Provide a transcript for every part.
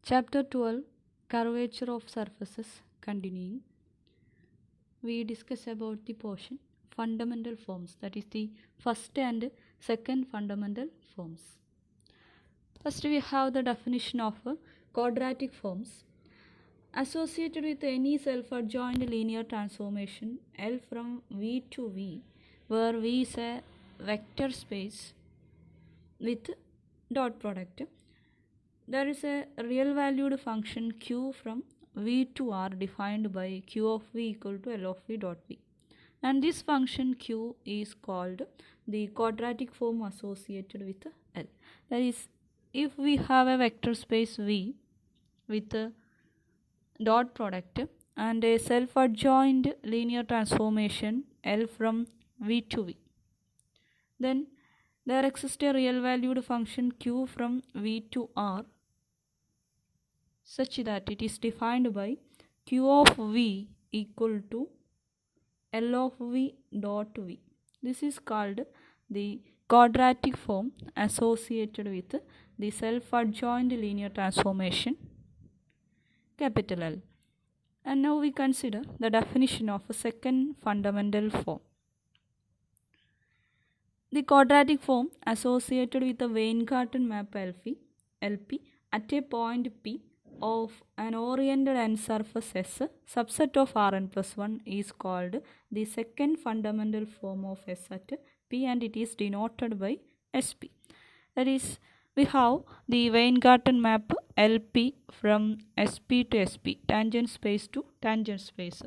Chapter 12 Curvature of Surfaces. Continuing, we discuss about the portion fundamental forms, that is the first and second fundamental forms. First, we have the definition of quadratic forms. Associated with any self-adjoint linear transformation L from V to V, where V is a vector space with dot product, there is a real valued function q from V to R defined by q of V equal to L of V dot V. And this function q is called the quadratic form associated with L. That is, if we have a vector space V with a dot product and a self-adjoint linear transformation L from V to V, then there exists a real valued function q from V to R such that it is defined by q of V equal to L of V dot V. This is called the quadratic form associated with the self-adjoint linear transformation capital L. And now we consider the definition of a second fundamental form. The quadratic form associated with the Weingarten map LP at a point P of an oriented n surface S, subset of Rn plus 1, is called the second fundamental form of S at P, and it is denoted by Sp. That is, we have the Weingarten map LP from Sp to Sp, tangent space to tangent space.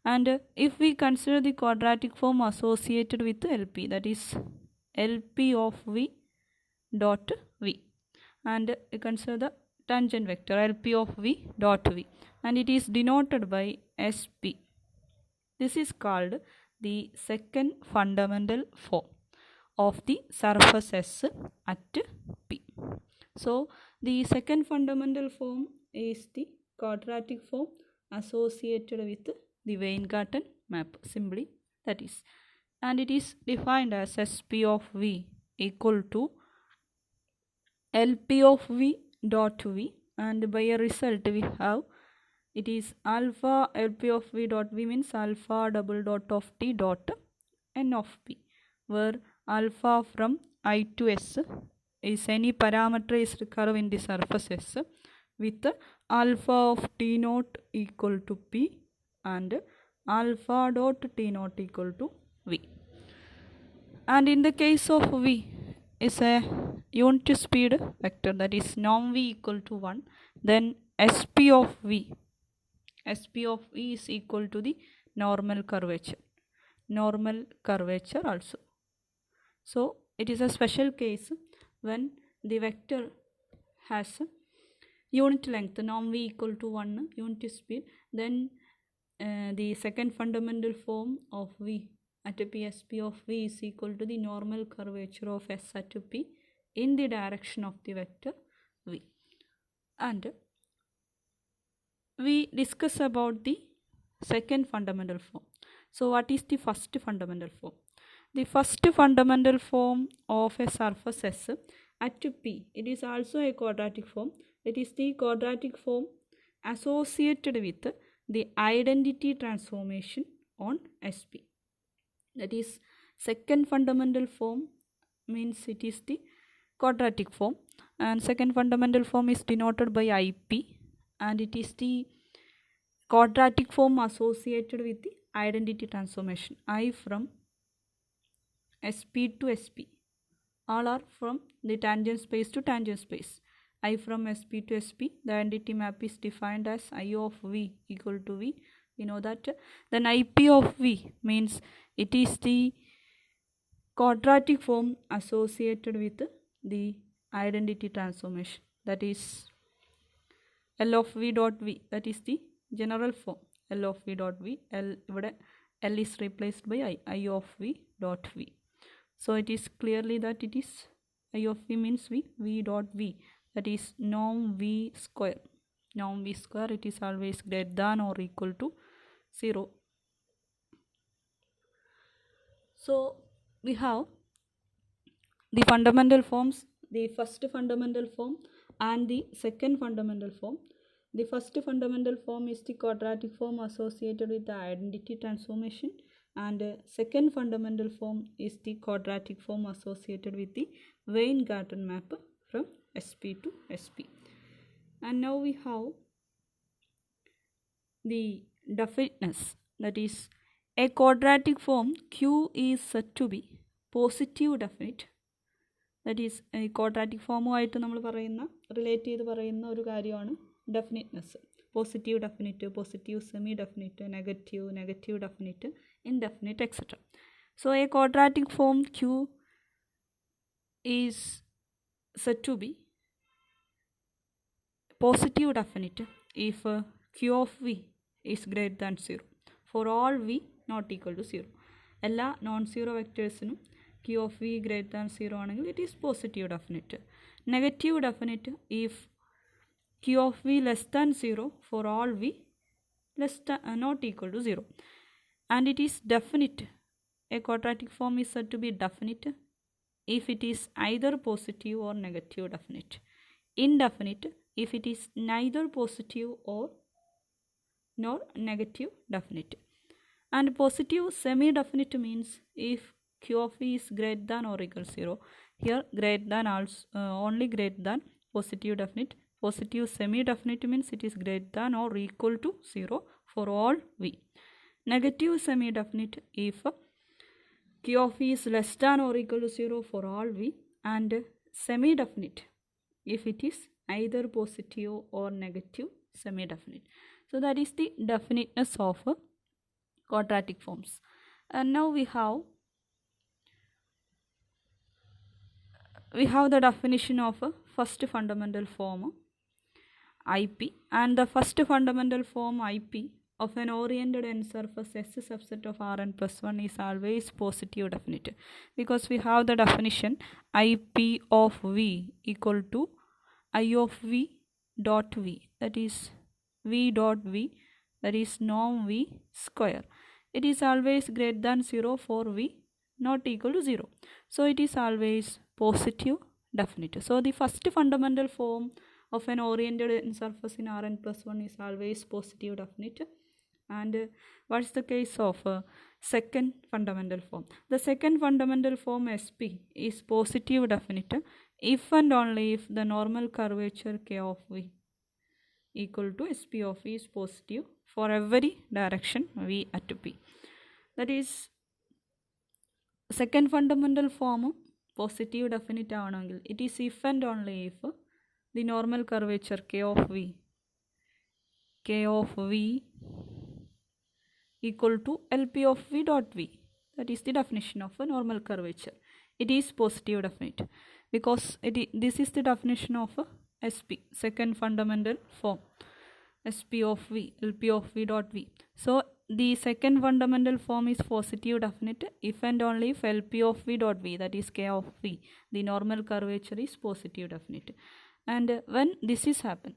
And if we consider the quadratic form associated with LP, that is LP of V dot V, and we consider the tangent vector LP of V dot V, and it is denoted by Sp. This is called the second fundamental form of the surface S at P. So the second fundamental form is the quadratic form associated with the Weingarten map, simply that is, and it is defined as Sp of V equal to LP of V dot V, and by a result we have it is alpha LP of V dot V means alpha double dot of T dot N of P, where alpha from I to S is any parameterized curve in the surface S with alpha of T naught equal to P and alpha dot T naught equal to V. And in the case of V is a unit speed vector, that is norm V equal to 1, then Sp of V is equal to the normal curvature also. So it is a special case when the vector has unit length norm V equal to 1 unit speed, then the second fundamental form of V at P, Sp of V is equal to the normal curvature of S at P in the direction of the vector V. And we discuss about the second fundamental form. So what is the first fundamental form? The first fundamental form of a surface S at P, it is also a quadratic form. It is the quadratic form associated with the identity transformation on Sp. That is, second fundamental form means it is the quadratic form, and second fundamental form is denoted by IP, and it is the quadratic form associated with the identity transformation I from Sp to Sp. All are from the tangent space to tangent space. I from Sp to Sp, the identity map is defined as I of V equal to V. We know that. Then IP of V means it is the quadratic form associated with the identity transformation, that is L of V dot V, that is the general form L of V dot V. L is replaced by I of V dot V. So it is clearly that it is I of V means V dot V, that is norm V square. Norm V square, it is always greater than or equal to 0. So we have the fundamental forms. The first fundamental form and the second fundamental form. The first fundamental form is the quadratic form associated with the identity transformation, and second fundamental form is the quadratic form associated with the Weingarten map from SP to SP. And now we have the definiteness, that is, a quadratic form Q is said to be positive definite. That is, quadratic ഫോമുമായിട്ട് നമ്മൾ relate ചെയ്ത് പറയുന്ന ഒരു കാര്യമാണ് definiteness. Positive definite, positive semi definite, negative definite, indefinite, etcetera. So a quadratic form Q is said to be positive definite if Q of V is greater than 0 for all V not equal to 0. എല്ലാ non zero വെക്റ്റേഴ്സിനും Q of V greater than 0 ആണെങ്കിൽ it is positive definite. Negative definite if Q of V less than 0 for all V less than not equal to 0. And it is definite. A quadratic form is said to be definite if it is either positive or negative definite. Indefinite if it is neither positive or nor negative definite. And positive semi-definite means if Q of V is greater than or equal to 0. Here greater than also only greater than positive definite. Positive semi-definite means it is greater than or equal to 0 for all V. Negative semi-definite if Q of V is less than or equal to 0 for all V, and semi-definite if it is either positive or negative semi-definite. So that is the definiteness of quadratic forms. And now we have the definition of a first fundamental form IP, and the first fundamental form IP of an oriented n surface S subset of Rn plus 1 is always positive definite, because we have the definition IP of V equal to I of V dot V, that is V dot V, that is norm V square. It is always greater than 0 for V not equal to 0. So it is always positive definite. So the first fundamental form of an oriented n surface in Rn plus 1 is always positive definite. And what's the case of second fundamental form? The second fundamental form SP is positive definite if and only if the normal curvature K of V equal to SP of V is positive for every direction V at P. That is, second fundamental form positive definite ആണെങ്കിൽ it is if and only if the normal curvature K of V equal to LP of V dot V. That is the definition of a normal curvature. It is positive definite because this is the definition of a SP, second fundamental form, SP of V, LP of V dot V. So the second fundamental form is positive definite if and only if LP of V dot V, that is K of V, the normal curvature is positive definite. And when this is happen,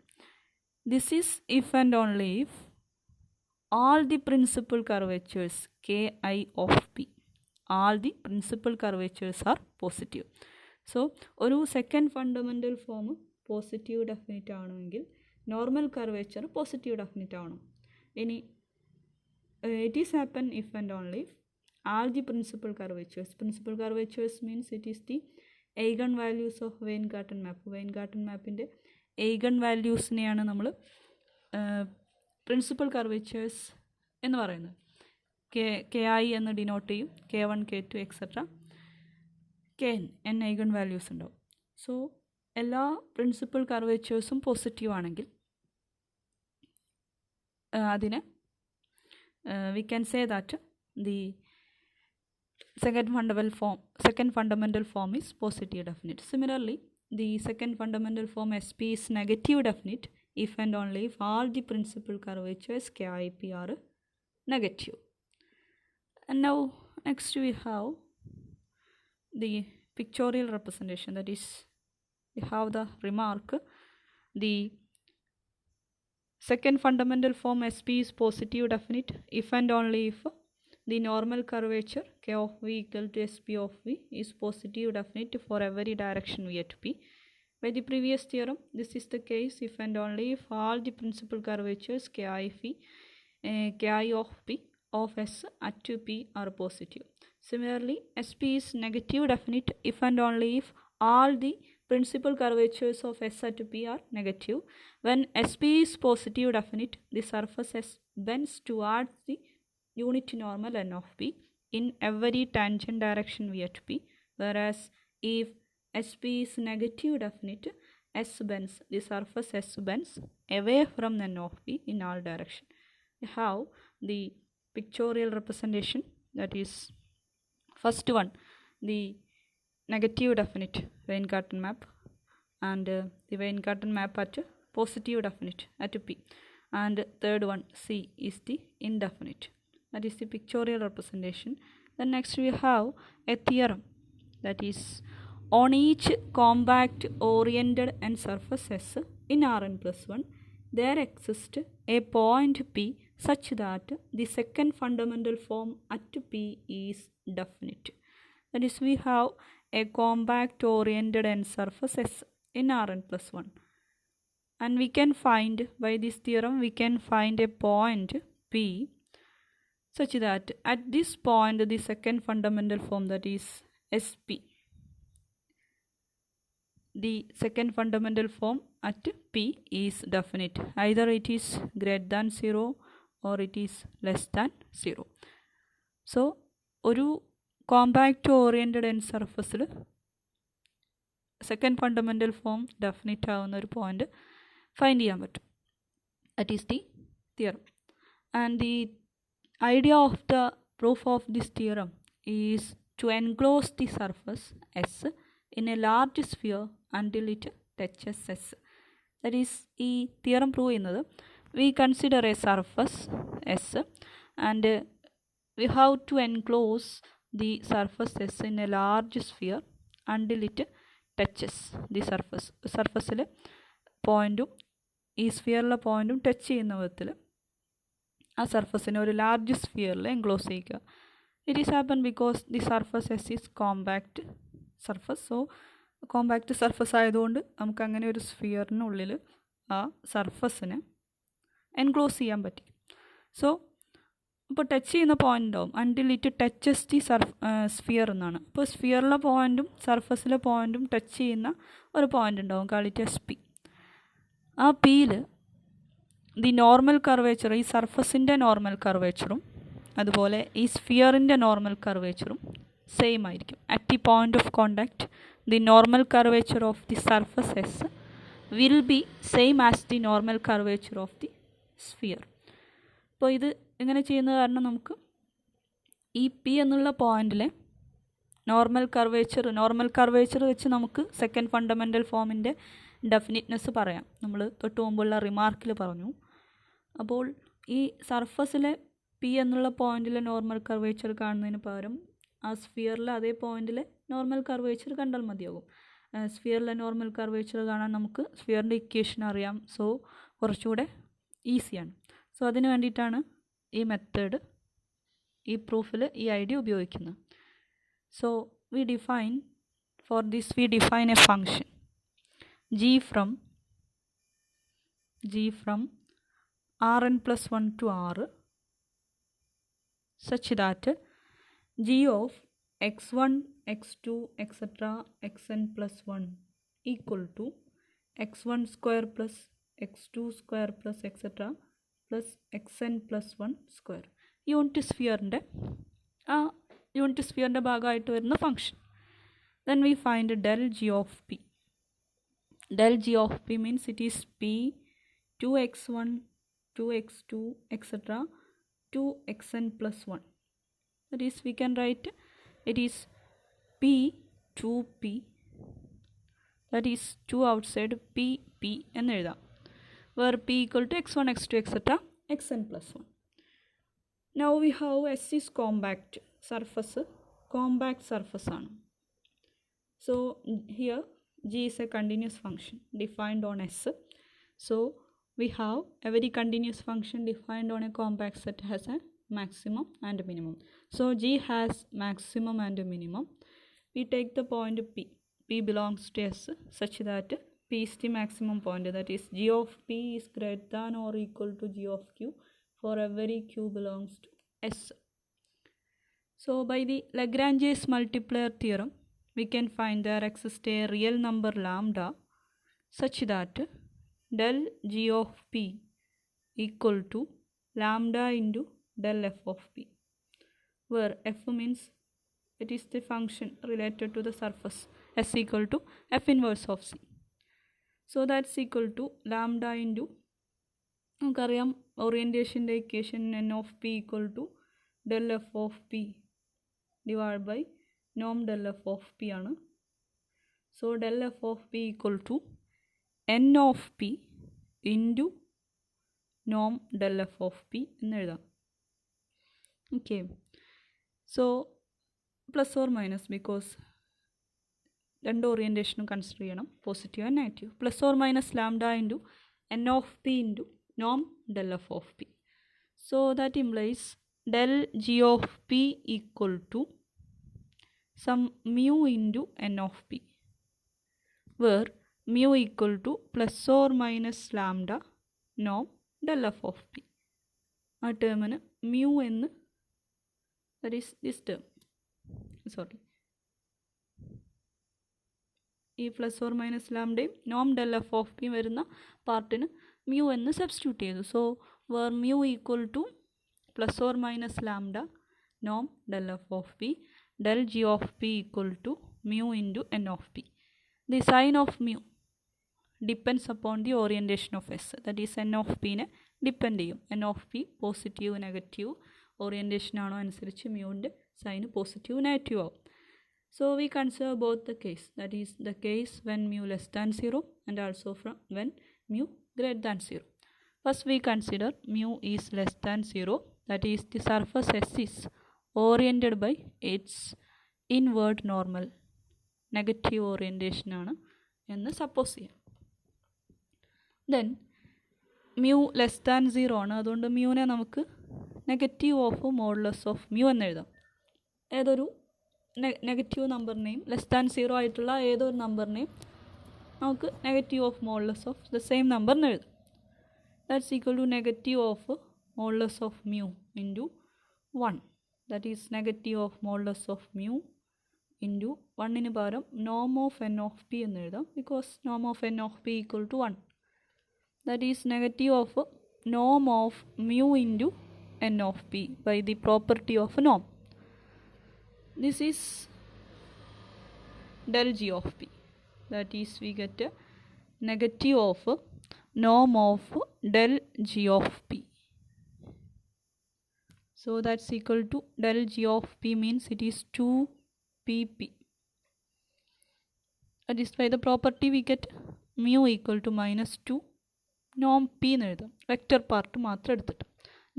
this is if and only if all the principal curvatures Ki of P, all the principal curvatures are positive. So ഒരു second fundamental form positive definite ആണെങ്കിൽ normal curvature positive definite ആവണം. ഇനി it is happen if and only if all the principal curvatures means it is the eigenvalues of Weingarten map. Weingarten mapൻ്റെ eigenvaluesനെയാണ് നമ്മൾ principal കർവേച്ചേഴ്സ് എന്ന് പറയുന്നത്. K I എന്ന് denote ചെയ്യും, K1 K2 etcetera Kn n eigen values ഉണ്ടാവും. So എല്ലാ principal കർവേച്ചേഴ്സും positive ആണെങ്കിൽ അതിന് we can say that the second fundamental form is positive definite. Similarly, the second fundamental form SP is negative definite if and only if all the principal curvatures KIP are negative. And now next we have the pictorial representation, that is we have the remark the second fundamental form SP is positive definite if and only if the normal curvature K of V equal to SP of V is positive definite for every direction V at P. By the previous theorem, this is the case if and only if all the principal curvatures ki of P of S at P are positive. Similarly, SP is negative definite if and only if all the principal curvatures of S at P are negative. When SP is positive definite, the surface S bends towards the unit normal N of P in every tangent direction V at P, whereas if SP is negative definite, the surface S bends away from N of P in all direction. We have the pictorial representation, that is first one, the negative definite Weingarten map, and the Weingarten map at positive definite at P, and third one C is the indefinite, that is the pictorial representation. Then next we have a theorem, that is on each compact oriented n surface S in Rn plus 1 there exists a point P such that the second fundamental form at P is definite. That is, we have a compact oriented n surface S in Rn plus 1, and we can find, by this theorem we can find a point P such that at this point the second fundamental form, that is SP, the second fundamental form at P is definite. Either it is greater than 0 or it is less than 0. So, ഒരു compact oriented n സർഫസിൽ second fundamental form definite ആവുന്ന ഒരു point find ചെയ്യാൻ പറ്റും. That is the theorem. And the idea of the proof of this theorem is to enclose the surface S in a large sphere until it touches S. That is, ഈ theorem prove ചെയ്യുന്നത്, we consider a surface S and we have to enclose the surface S in a large sphere until it touches the surface. സർഫസിൽ പോയിൻറ്റും ഈ സ്ഫിയറിലെ പോയിൻറ്റും touch ചെയ്യുന്ന വിധത്തിൽ ആ സർഫസിനെ ഒരു large സ്ഫിയറിൽ enclose ചെയ്യുക. It is happen because the surface S is compact surface. So compact surface ആയതുകൊണ്ട് നമുക്ക് അങ്ങനെ ഒരു സ്ഫിയറിനുള്ളിൽ ആ സർഫസിനെ എൻക്ലോസ് ചെയ്യാൻ പറ്റി. സോ ഇപ്പോൾ ടച്ച് ചെയ്യുന്ന പോയിൻ്റ് ഉണ്ടാവും until it touches the sphere എന്നാണ്. അപ്പോൾ സ്ഫിയറിലെ പോയിൻറ്റും സർഫസിലെ പോയിൻറ്റും ടച്ച് ചെയ്യുന്ന ഒരു പോയിൻ്റ് ഉണ്ടാവും, കാളിറ്റ് എസ് പി. ആ പിയിൽ ദി നോർമൽ കർവേച്ചർ, ഈ സർഫസിൻ്റെ നോർമൽ കർവേച്ചറും അതുപോലെ ഈ സ്ഫിയറിൻ്റെ നോർമൽ കർവേച്ചറും സെയിം ആയിരിക്കും. At the point of contact the normal curvature of the surface S will be same as the normal curvature of the sphere. അപ്പോൾ ഇത് ഇങ്ങനെ ചെയ്യുന്നത് കാരണം നമുക്ക് ഈ പി എന്നുള്ള പോയിൻറ്റിലെ നോർമൽ കർവേച്ചർ വെച്ച് നമുക്ക് സെക്കൻഡ് ഫണ്ടമെൻ്റൽ ഫോമിൻ്റെ ഡെഫിനിറ്റ്നെസ് പറയാം. നമ്മൾ തൊട്ട് മുമ്പുള്ള റിമാർക്കിൽ പറഞ്ഞു. അപ്പോൾ ഈ സർഫസിലെ പി എന്നുള്ള പോയിൻറ്റിലെ നോർമൽ കർവേച്ചർ കാണുന്നതിന് പകരം ആ സ്ഫിയറിലെ അതേ പോയിൻറ്റിലെ നോർമൽ കർവേച്ചർ കണ്ടാൽ മതിയാകും. സ്ഫിയറിലെ നോർമൽ കർവേച്ചർ കാണാൻ നമുക്ക് സ്ഫിയറിൻ്റെ ഇക്വേഷൻ അറിയാം. സോ കുറച്ചുകൂടെ ഈസിയാണ്. സോ അതിന് വേണ്ടിയിട്ടാണ് ഈ മെത്തേഡ്, ഈ പ്രൂഫിൽ ഈ ഐഡിയ ഉപയോഗിക്കുന്നത്. So we define a function g from Rn plus 1 to R such that g of x1, x2, etc. xn plus 1 equal to x1 square plus x2 square plus etc. plus xn plus 1 square. Unit സ്ഫിയറിൻ്റെ ഭാഗമായിട്ട് വരുന്ന function. Then we find del g of p. Del g of p means it is p 2x1, 2x2, etc. 2xn plus 1. That is, we can write it is p 2p, that is 2 outside p എന്ന് എഴുതാം, where p equal to x1, x2, etc. xn plus 1. Now we have S is compact surface ആണ്. So here g is a continuous function defined on S. So we have a very continuous function defined on a compact set has a maximum and minimum. So g has maximum and minimum. We take the point p belongs to S such that P is the maximum point, that is g of P is greater than or equal to g of Q for every Q belongs to S. So by the Lagrange's multiplier theorem, we can find there exists a real number lambda such that del g of P equal to lambda into del f of P, where f means it is the function related to the surface, s equal to f inverse of C. So that's equal to lambda into, നമുക്കറിയാം ഓറിയൻറ്റേഷൻ്റെ equation n of p equal to del f of p divided by norm del f of p ആണ്. So del f of p equal to n of p into norm del f of p എന്ന് എഴുതാം. Okay, so plus or minus, because രണ്ട് ഓറിയൻറ്റേഷനും consider ചെയ്യണം, positive and negative. Plus or minus lambda into n of p into നോം del F of p. So that implies del g of p equal to some mu into n of p, where mu equal to plus or minus lambda norm del f of p. ആ ടേമിന് mu എന്ന്, that is this term, sorry, ഈ plus or minus ലാംഡയും നോം del F of P വരുന്ന പാർട്ടിന് mu എന്ന് substitute ചെയ്തു. So where mu equal to plus or minus lambda norm del f of p del g of p equal to mu into n of p. The sign of mu depends upon the orientation of s, that is n of p നെ depend ചെയ്യും. n of p positive negative orientation ആണോ അനുസരിച്ച് മ്യൂവിൻ്റെ sign positive negative ആവും. So we consider both the case, that is the case when mu less than 0 and also from when mu greater than 0. First we consider mu is less than 0, that is the surface S is oriented by its inward normal, negative orientation ആണ് എന്ന് suppose ചെയ്യാം. Then mu less than 0 ആണ്, അതുകൊണ്ട് മ്യൂവിനെ നമുക്ക് negative of modulus of mu എന്ന് എഴുതാം. ഏതൊരു negative നമ്പറിനെയും less than 0 ആയിട്ടുള്ള ഏതൊരു നമ്പറിനെയും നമുക്ക് negative of modulus of the same number എന്ന് എഴുതാം. That's equal to negative of modulus of mu into 1, that is negative of modulus of mu into 1 ന് പകരം norm of n of p എന്ന് എഴുതാം, because norm of n of p equal to 1, that is negative of norm of mu into n of p by the property of norm. This is del g of p, that is we get a negative of norm of del g of p. So that's equal to del g of p means it is 2pp. That is by the property we get mu equal to minus 2 norm p എന്ന് എഴുതാം, vector part മാത്രം എടുത്തിട്ട്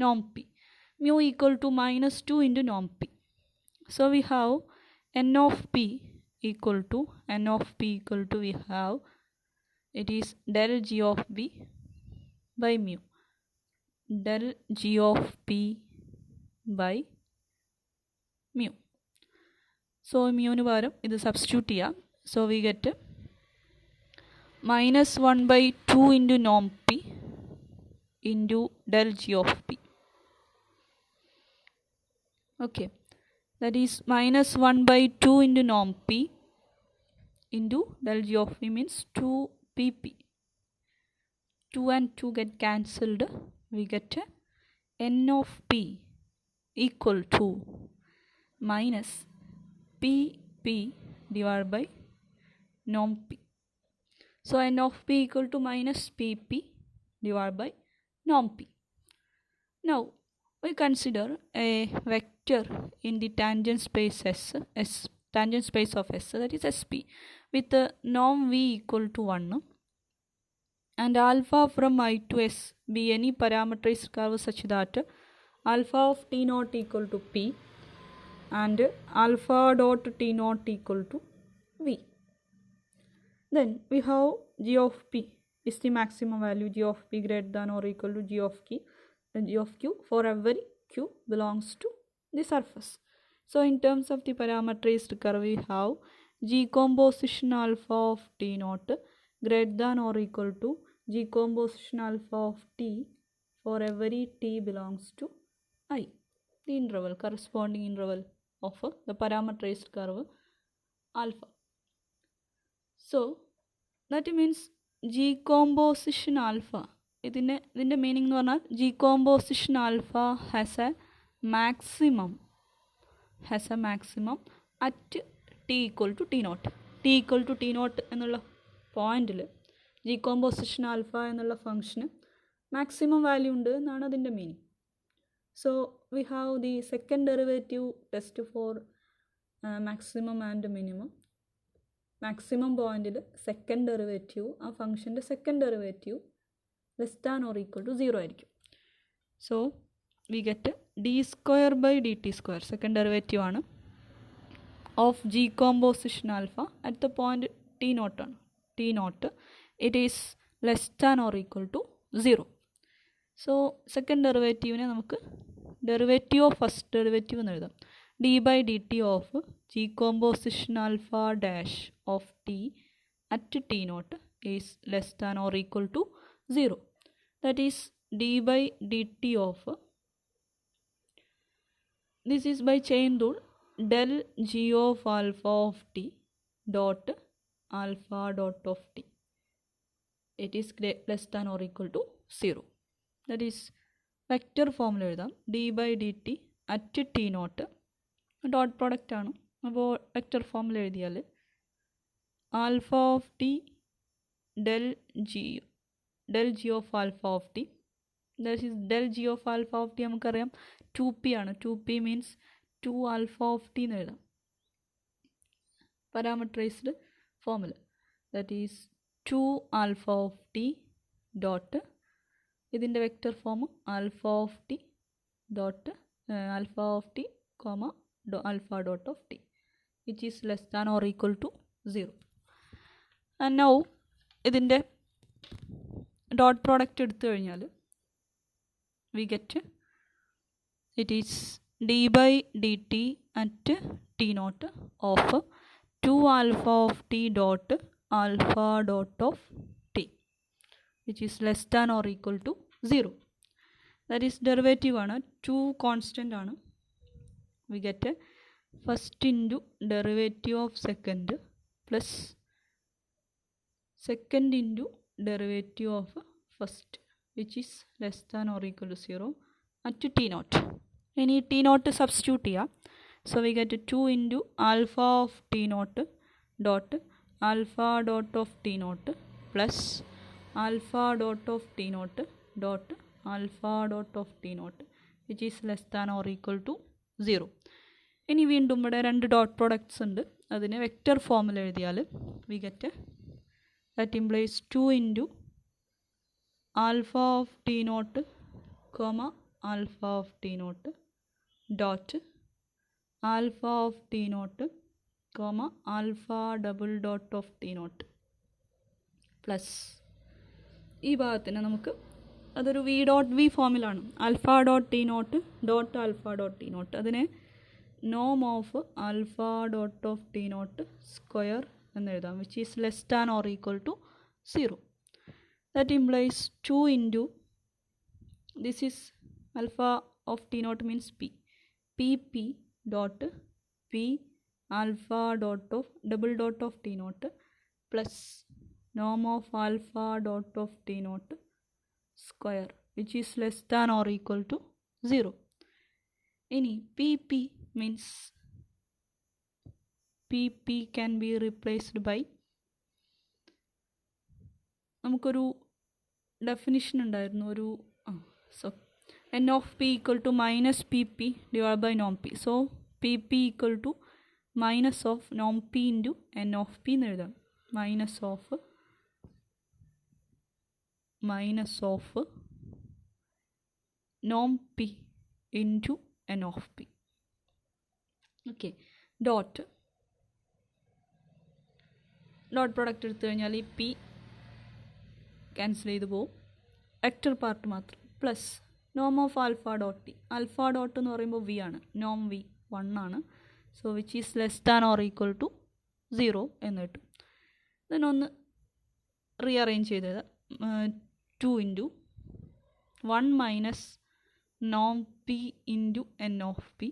norm p. Mu equal to minus 2 into norm p. So we have n of p equal to we have, it is del g of b by mu, del g of p by mu. So മ്യൂവിന് പകരം ഇത് substitute ചെയ്യാം. So we get minus 1 by 2 into norm p into del g of p. Okay, that is minus 1 by 2 into norm p into del g of p means 2pp. 2 and 2 get cancelled. We get n of p equal to minus pp divided by norm p. So n of p equal to minus pp divided by norm p. Now we consider a vector in the tangent space S, tangent space of S, that is sp, with the norm v equal to 1 and alpha from I to S be any parameterized curve such that alpha of t naught equal to p and alpha dot t naught equal to v. Then we have g of p is the maximum value, g of p greater than or equal to g of q for every q belongs to the surface. So in terms of the parameterized curve we have g composition alpha of t naught greater than or equal to g composition alpha of t for every t belongs to I, the interval, corresponding interval of the parameterized curve alpha. So that means g composition alpha, ഇതിൻ്റെ meaning എന്ന് പറഞ്ഞാൽ g composition alpha has a maximum at t equal to t naught. t equal to t naught എന്നുള്ള പോയിന്റിൽ G composition alpha എന്നുള്ള ഫംഗ്ഷന് maximum value ഉണ്ട് എന്നാണ് അതിൻ്റെ meaning. So we have the second derivative test for maximum and minimum. Maximum പോയിന്റിൽ second derivative, ആ ഫംഗ്ഷൻ്റെ second derivative less than or equal to 0 ആയിരിക്കും. So we get d square by d t square, second derivative ആണ്, of g composition alpha at the point t naught ആണ്. T naught it is less than or equal to 0. So second ഡെറിവേറ്റീവിനെ നമുക്ക് derivative of first derivative എന്ന് എഴുതാം. D by d t of g composition alpha dash of t at t naught is less than or equal to 0. That is d by d t of, this is by chain rule, del g of alpha of t dot alpha dot of t, it is less than or equal to 0. That is vector ഫോമിൽ എഴുതാം. D by d t at t naught dot product ആണ്. അപ്പോൾ vector ഫോമിൽ എഴുതിയാൽ alpha of t del g of alpha of t, that is del g of alpha of t നമുക്കറിയാം 2p ആണ്. 2p means 2 alpha of T എന്ന് എഴുതാം parameterized ഫോമിൽ. That is 2 alpha of t dot, ഇതിൻ്റെ vector form alpha of t dot alpha of t comma alpha dot of t which is less than or equal to 0. And now ഇതിൻ്റെ dot product എടുത്തു കഴിഞ്ഞാൽ we get it is d by d t at t naught of 2 alpha of t dot alpha dot of t which is less than or equal to 0. That is derivative ആണ്, 2 constant ആണ്. We get a first into derivative of second plus second into derivative of first which is less than or equal to 0 at t naught. ഇനി t naught substitute ചെയ്യാം. So we get 2 into alpha of t naught dot alpha dot of t naught plus alpha dot of t naught dot alpha dot of t naught which is less than or equal to 0. ഇനി വീണ്ടും ഇവിടെ രണ്ട് dot products ഉണ്ട്, അതിനെ vector ഫോമിൽ എഴുതിയാൽ we get that implies 2 into alpha of t naught comma alpha of t naught dot alpha of t naught comma alpha double dot of t naught plus ഈ ഭാഗത്തിന് നമുക്ക് അതൊരു വി ഡോട്ട് വി ഫോമിലാണ്. Alpha dot t naught dot alpha dot t naught, അതിനെ നോം of alpha dot of t naught square എന്ന് എഴുതാം which is less than or equal to 0. That implies 2 into this is alpha of t naught means p dot p alpha dot of double dot of t naught plus norm of alpha dot of t naught square which is less than or equal to 0. Any pp means pp can be replaced by, നമുക്കൊരു definition ഉണ്ടായിരുന്നു, ഒരു n of p equal to minus pp divided by norm p. So pp equal to minus of നോം p into n of p എന്ന് എഴുതാം. Minus of നോം p into n of p. Okay, dot product എടുത്തു കഴിഞ്ഞാൽ ഈ p cancel ചെയ്ത് പോവും, vector part മാത്രം, പ്ലസ് നോം of alpha dot t. Alpha dot എന്ന് പറയുമ്പോൾ വി ആണ്, നോം വി 1 ആണ്. So which is less than or equal to 0 എന്ന് കിട്ടും. ഇതിനൊന്ന് റീഅറേഞ്ച് ചെയ്തത് 2 ഇൻറ്റു 1 മൈനസ് നോം p into n of p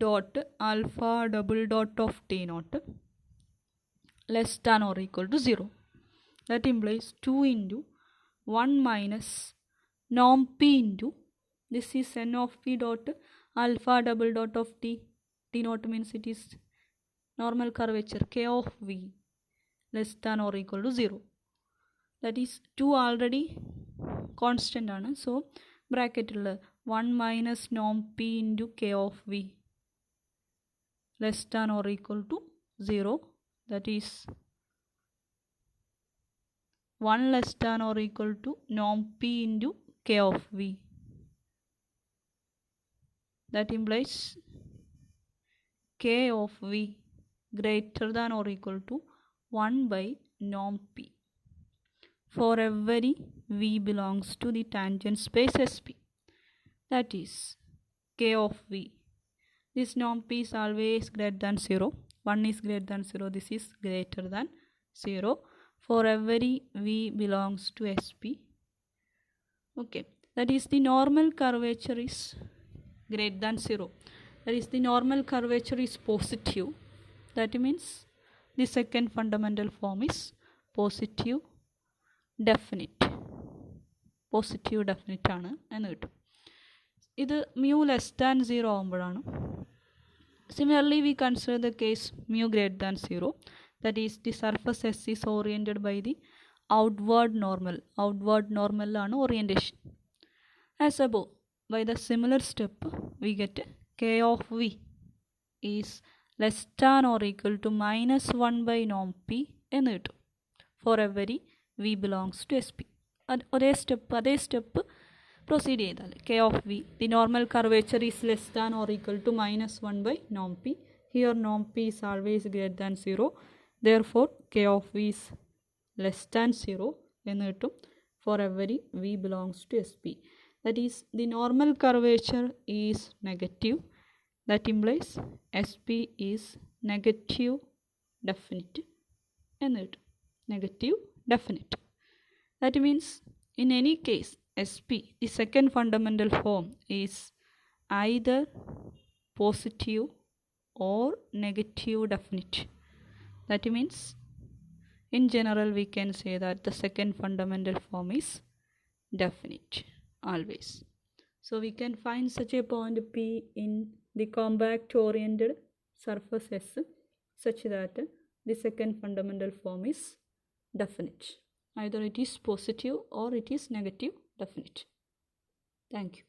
dot alpha double dot of t naught less than or equal to 0. That implies 2 into 1 minus നോം p into this is n of p dot alpha double dot of t. T naught means it is normal curvature k of v less than or equal to 0. That is 2 already constant ആണ്. So ബ്രാക്കറ്റിൽ 1 minus norm p into k of v less than or equal to 0. That is 1 less than or equal to norm p into k of v. That implies k of v greater than or equal to 1 by norm p for every v belongs to the tangent space SP. That is k of v. This norm p is always greater than 0. 1 is greater than 0. This is greater than 0 for every v belongs to SP. Okay, that is the normal curvature is greater than 0. That is the normal curvature is positive. That means the second fundamental form is positive definite. Positive definite ആണ് എന്ന് കിട്ടും. ഇത് mu less than 0 ആകുമ്പോഴാണ്. Similarly, we consider the case mu greater than 0. That is the surface S is oriented by the outward normal. Outward normal ആണ് orientation. As above, by the similar step we get k of v is less than or equal to minus 1 by norm p എന്ന് കിട്ടും for every v belongs to SP. അതേ step proceed ചെയ്താൽ k of v, the normal curvature is less than or equal to minus 1 by norm p. Here norm p is always greater than 0. Therefore k of v is less than 0 എന്ന് കിട്ടും for every v belongs to SP. That is the normal curvature is negative. That implies SP is negative definite എന്ന് കിട്ടും. Negative definite. That means in any case SP, the second fundamental form, is either positive or negative definite. That means in general we can say that the second fundamental form is definite always. So we can find such a point P in the compact oriented surface S such that the second fundamental form is definite. Either it is positive or it is negative definite. Thank you.